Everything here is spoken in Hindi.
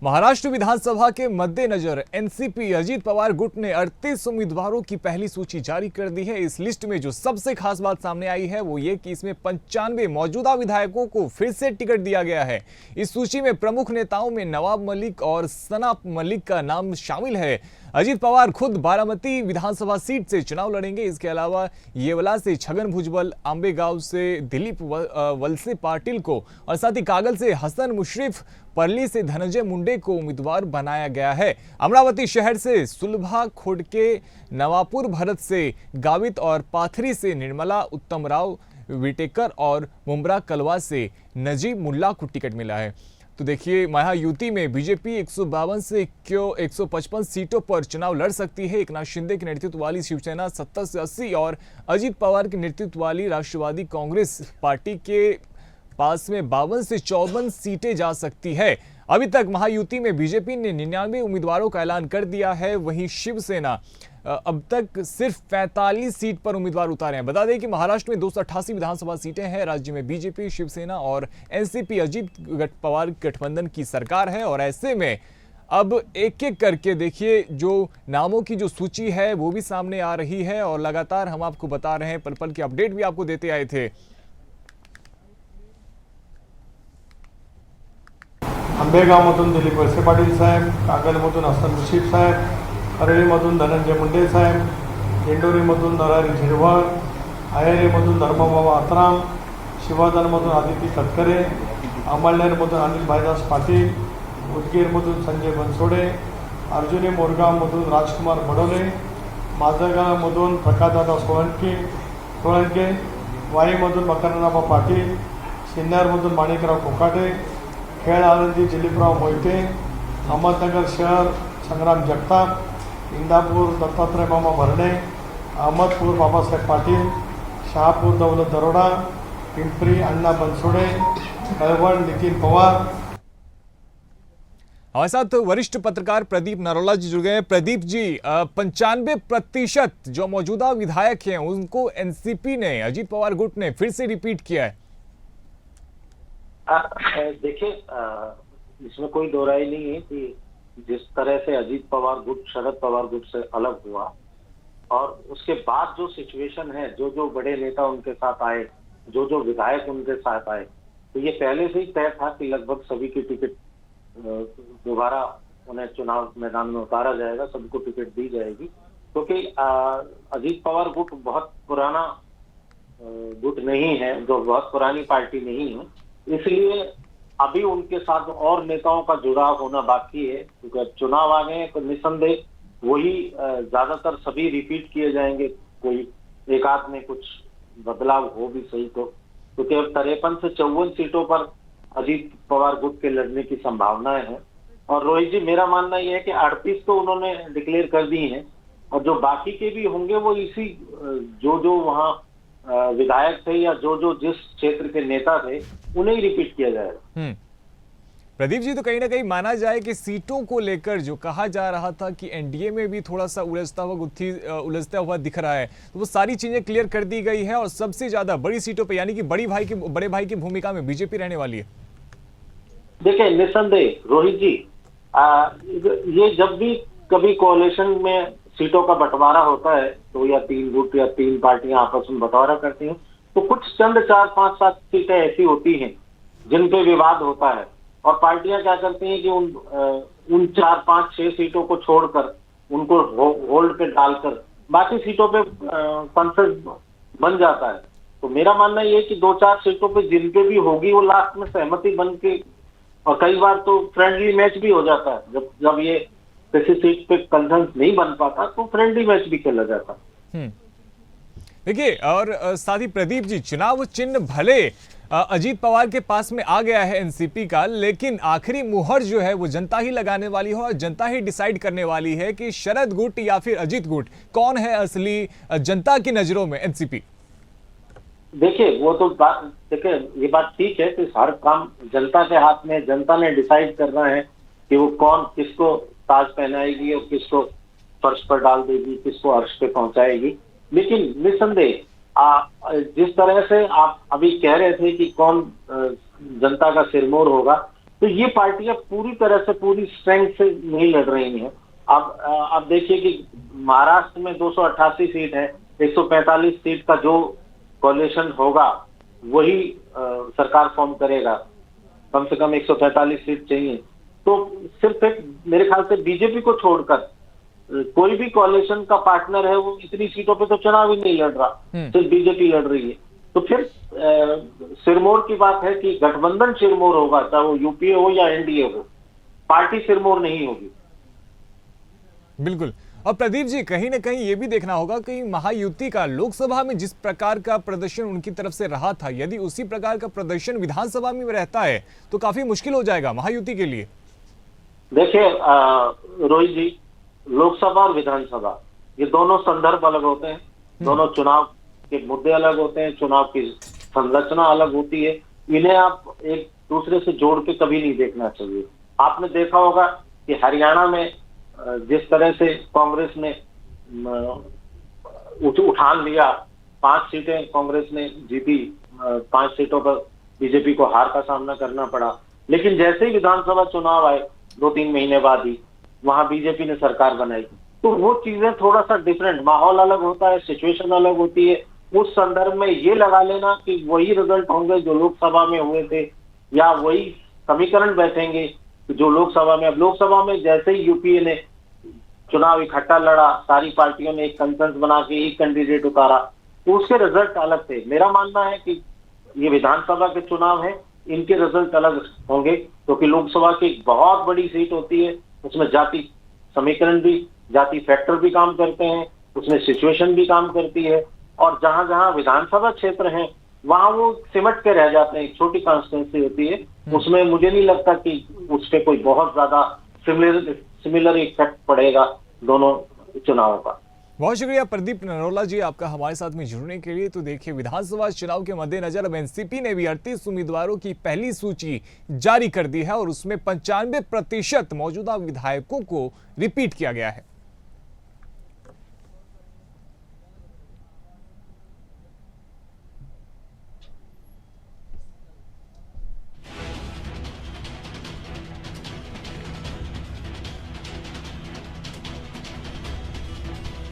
महाराष्ट्र विधानसभा के मद्देनजर एनसीपी अजीत पवार गुट ने 38 उम्मीदवारों की पहली सूची जारी कर दी है। इस लिस्ट में जो सबसे खास बात सामने आई है वो ये कि इसमें 95 मौजूदा विधायकों को फिर से टिकट दिया गया है। इस सूची में प्रमुख नेताओं में नवाब मलिक और सना मलिक का नाम शामिल है। अजीत पवार खुद बारामती विधानसभा सीट से चुनाव लड़ेंगे। इसके अलावा येवला से छगन भुजबल, आंबेगांव से दिलीप वलसे पाटिल को और साथ ही कागल से हसन मुशर्रफ, परली से धनंजय मुंडे को उम्मीदवार बनाया गया है। अमरावती शहर से सुलभा खोडके, नवापुर भरत से गावित और पाथरी से निर्मला उत्तम राव विटेकर और मुमरा कलवा से नजीब मुल्ला को टिकट मिला है। तो देखिए, महायुति में बीजेपी 152 से 155 सीटों पर चुनाव लड़ सकती है। एकनाथ शिंदे के नेतृत्व वाली शिवसेना 70 से 80 और अजीत पवार के नेतृत्व वाली राष्ट्रवादी कांग्रेस पार्टी के पास में 52 से 54 सीटें जा सकती है। अभी तक महायुति में बीजेपी ने 99 उम्मीदवारों का ऐलान कर दिया है, वहीं शिवसेना अब तक सिर्फ 45 सीट पर उम्मीदवार उतारे हैं। बता दें कि महाराष्ट्र में 288 विधानसभा सीटें हैं। राज्य में बीजेपी, शिवसेना और एनसीपी अजीत पवार गठबंधन की सरकार है और ऐसे में अब एक एक करके देखिए जो नामों की जो सूची है वो भी सामने आ रही है और लगातार हम आपको बता रहे हैं, पल पल की अपडेट भी आपको देते आए थे। आंबेगावमधून दिलीप वळसे पाटील साहेब, कागलमधून हसन मुश्रीफ साहेब, परळीमधून धनंजय मुंडे साहेब, दिंडोरीमधून नरहरी झिरवळ, अहेरीमधून धर्मबाबा आत्राम, शिवाधनमधून आदिती तटकरे, अमळनेरमधून अनिल भाईदास पाटील, उदगीरमधून संजय बनसोडे, अर्जुनी मोरगावमधून राजकुमार बडोले, माझगावमधून प्रकाशदादा सोळंके, वाईमधून मकरंदराव पाटील, सिन्नरमधून माणिकराव कोकाटे, खेळ आळंदी दिलीपराव मोहिते, अहमदनगर शहर संग्राम जगताप, इंदापूर दत्तात्रय मामा भरणे, अहमदपूर बाबासाहेब पाटील, शहापूर दौलत दरोडा, पिंपरी अण्णा बनसोडे, कळवण नितीन पवार। हमारे साथ वरिष्ठ पत्रकार प्रदीप नरोला जी जुड़ गए हैं। प्रदीप जी, 95% जो मौजूदा विधायक हैं उनको एनसीपी ने, अजीत पवार गुट ने फिर से रिपीट किया है। देखिए, इसमें कोई दो राय नहीं है कि जिस तरह से अजीत पवार गुट शरद पवार गुट से अलग हुआ और उसके बाद जो सिचुएशन है, जो जो बड़े नेता उनके साथ आए, जो जो विधायक उनके साथ आए, तो ये पहले से ही तय था कि लगभग सभी की टिकट दोबारा उन्हें चुनाव मैदान में उतारा जाएगा, सबको टिकट दी जाएगी, क्योंकि अजीत पवार गुट बहुत पुराना गुट नहीं है, जो बहुत पुरानी पार्टी नहीं है, इसलिए अभी उनके साथ और नेताओं का जुड़ाव होना बाकी है। क्योंकि चुनाव आ गए तो निसंदेह वही ज्यादातर सभी रिपीट किए जाएंगे, कोई एक आध में कुछ बदलाव हो भी सही तो, क्योंकि अब 53 से 54 सीटों पर अजीत पवार गुट के लड़ने की संभावनाएं हैं। और रोहित जी, मेरा मानना यह है कि 38 तो उन्होंने डिक्लेयर कर दी हैं और जो बाकी के भी होंगे वो इसी जो जो वहाँ विधायक थे या जो जो जिस क्षेत्र के नेता थे उन्हें ही रिपीट किया जाएगा। प्रदीप जी, तो कहीं ना कहीं माना जाए कि सीटों को लेकर जो कहा जा रहा था कि एनडीए में भी थोड़ा सा उलझता हुआ दिख रहा है, तो वो सारी चीजें क्लियर कर दी गई है और सबसे ज्यादा बड़ी सीटों पे यानी कि बड़े भाई की भूमिका में बीजेपी रहने वाली है। देखिए, निसंदेह रोहित जी, ये जब भी कभी कोalition में सीटों का बंटवारा होता है तो या 3 गुट या 3 पार्टियां आपस में बंटवारा करती हैं, तो कुछ चंद 4, 5, 7 सीटें ऐसी होती हैं जिन पे विवाद होता है और पार्टियां क्या करती हैं कि उन 4, 5, 6 सीटों को छोड़कर उनको होल्ड पे डालकर बाकी सीटों पे कंसेंसस बन जाता है। तो मेरा मानना ये है कि 2-4 सीटों पे जिन पे भी होगी वो लास्ट में सहमति बन के, और कई बार तो फ्रेंडली मैच भी हो जाता है। जब ये किसी सीट पे कंसेंसस नहीं बन पाता तो फ्रेंडली मैच भी खेला जाता है। देखिए, और साथ ही प्रदीप जी, चुनाव चिन्ह भले अजीत पवार के पास में आ गया है एनसीपी का, लेकिन आखिरी मुहर जो है वो जनता ही लगाने वाली है और जनता ही डिसाइड करने वाली है कि शरद गुट या फिर अजीत गुट कौन है असली जनता की नजरों में एनसीपी। देखिए, वो तो देखिए, ये बात ठीक है कि हर काम जनता के हाथ में, जनता ने डिसाइड करना है कि वो कौन किसको ताज पहनाएगी और किसको फर्श पर डाल देगी, किसको अर्श पे पहुंचाएगी। लेकिन निसंदेह जिस तरह से आप अभी कह रहे थे कि कौन जनता का सिरमौर होगा, तो ये पार्टियां पूरी तरह से पूरी स्ट्रेंथ से नहीं लड़ रही हैं। अब देखिए कि महाराष्ट्र में 288 सीट है, 145 सीट का जो कोalition होगा वही सरकार फॉर्म करेगा। कम से कम 145 सीट चाहिए। तो सिर्फ एक मेरे ख्याल से बीजेपी को छोड़कर कोई भी कोalition का पार्टनर है वो इतनी सीटों पे तो चुनाव ही नहीं लड़ रहा, सिर्फ बीजेपी लड़ रही है। तो फिर सिरमौर की बात है कि गठबंधन सिरमौर होगा, चाहे वो यूपीए हो या एनडीए हो, पार्टी सिरमौर नहीं होगी। बिल्कुल। और प्रदीप जी, कहीं ना कहीं ये भी देखना होगा कि महायुति का लोकसभा में जिस प्रकार का प्रदर्शन उनकी तरफ से रहा था, यदि उसी प्रकार का प्रदर्शन विधानसभा में रहता है तो काफी मुश्किल हो जाएगा महायुति के लिए। देखिए रोहित जी, लोकसभा और विधानसभा ये दोनों संदर्भ अलग होते हैं, दोनों चुनाव के मुद्दे अलग होते हैं, चुनाव की संरचना अलग होती है। इन्हें आप एक दूसरे से जोड़ के कभी नहीं देखना चाहिए। आपने देखा होगा कि हरियाणा में जिस तरह से कांग्रेस ने उठान लिया, 5 सीटें कांग्रेस ने जीती, 5 सीटों पर बीजेपी को हार का सामना करना पड़ा। लेकिन जैसे ही विधानसभा चुनाव आए 2-3 महीने बाद ही वहां बीजेपी ने सरकार बनाई। तो वो चीजें थोड़ा सा डिफरेंट, माहौल अलग होता है, सिचुएशन अलग होती है। उस संदर्भ में ये लगा लेना कि वही रिजल्ट होंगे जो लोकसभा में हुए थे, या वही समीकरण बैठेंगे जो लोकसभा में। अब लोकसभा में जैसे ही यूपीए ने चुनाव इकट्ठा लड़ा, सारी पार्टियों ने एक कंसेंसस बना के एक कैंडिडेट उतारा, तो उसके रिजल्ट अलग थे। मेरा मानना है कि ये विधानसभा के चुनाव है, इनके रिजल्ट अलग होंगे, क्योंकि लोकसभा की एक बहुत बड़ी सीट होती है, उसमें जाति समीकरण भी, जाति फैक्टर भी काम करते हैं, उसमें सिचुएशन भी काम करती है। और जहां जहां विधानसभा क्षेत्र है वहां वो सिमट के रह जाते हैं, एक छोटी कॉन्स्टिट्यूंसी होती है, उसमें मुझे नहीं लगता कि उस पर कोई बहुत ज्यादा सिमिलर इफेक्ट पड़ेगा दोनों चुनावों का। बहुत शुक्रिया प्रदीप नरोला जी आपका हमारे साथ में जुड़ने के लिए। तो देखिए, विधानसभा चुनाव के मद्देनजर अब एनसीपी ने भी 38 उम्मीदवारों की पहली सूची जारी कर दी है और उसमें 95% मौजूदा विधायकों को रिपीट किया गया है।